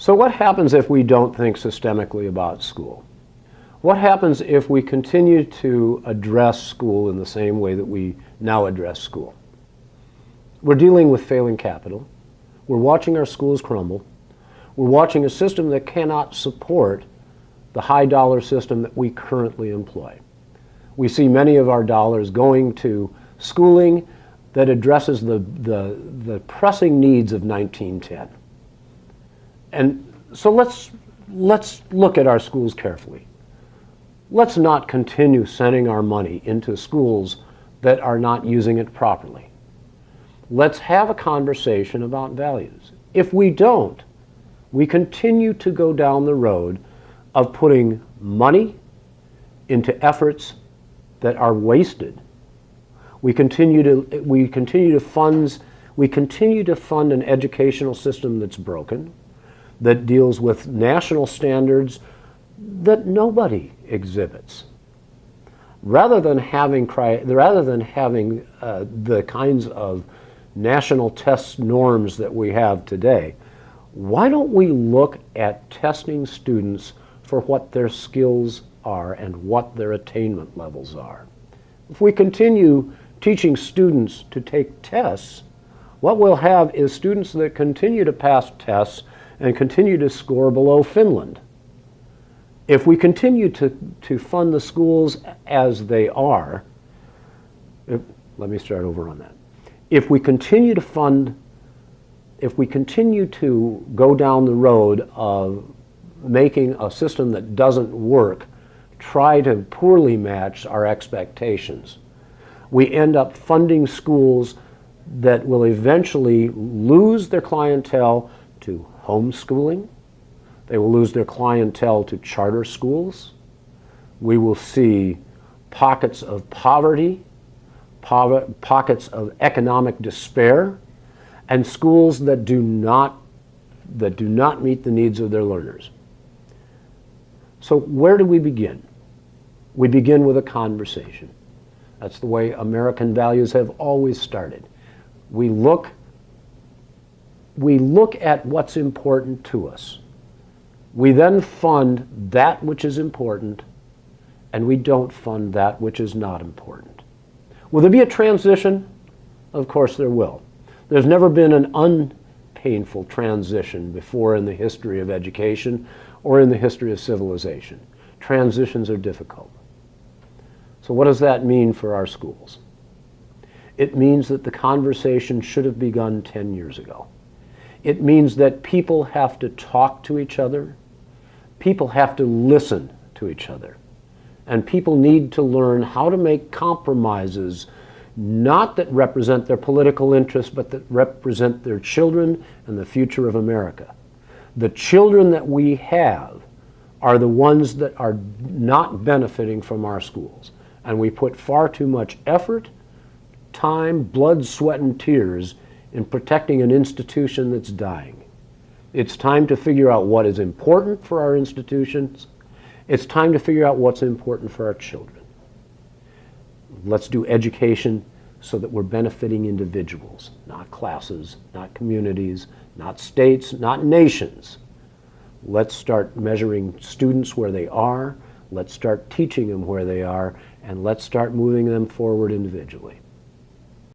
So what happens if we don't think systemically about school? What happens if we continue to address school in the same way that we now address school? We're dealing with failing capital. We're watching our schools crumble. We're watching a system that cannot support the high dollar system that we currently employ. We see many of our dollars going to schooling that addresses the pressing needs of 1910. And so let's look at our schools carefully. Let's not continue sending our money into schools that are not using it properly. Let's have a conversation about values. If we don't, we continue to go down the road of putting money into efforts that are wasted. We continue to fund an educational system that's broken, that deals with national standards that nobody exhibits. Rather than having the kinds of national test norms that we have today, why don't we look at testing students for what their skills are and what their attainment levels are? If we continue teaching students to take tests, what we'll have is students that continue to pass tests and continue to score below Finland. If we continue to fund the schools as they are, let me start over on that. If we continue to go down the road of making a system that doesn't work try to poorly match our expectations, we end up funding schools that will eventually lose their clientele to homeschooling. They will lose their clientele to charter schools. We will see pockets of poverty, pockets of economic despair, and schools that do not meet the needs of their learners. So where do we begin? We begin with a conversation. That's the way American values have always started. We look at what's important to us. We then fund that which is important, and we don't fund that which is not important. Will there be a transition? Of course there will. There's never been an unpainful transition before in the history of education or in the history of civilization. Transitions are difficult. So what does that mean for our schools? It means that the conversation should have begun 10 years ago. It means that people have to talk to each other. People have to listen to each other. And people need to learn how to make compromises, not that represent their political interests, but that represent their children and the future of America. The children that we have are the ones that are not benefiting from our schools. And we put far too much effort, time, blood, sweat, and tears in protecting an institution that's dying. It's time to figure out what is important for our institutions. It's time to figure out what's important for our children. Let's do education so that we're benefiting individuals, not classes, not communities, not states, not nations. Let's start measuring students where they are. Let's start teaching them where they are, and let's start moving them forward individually.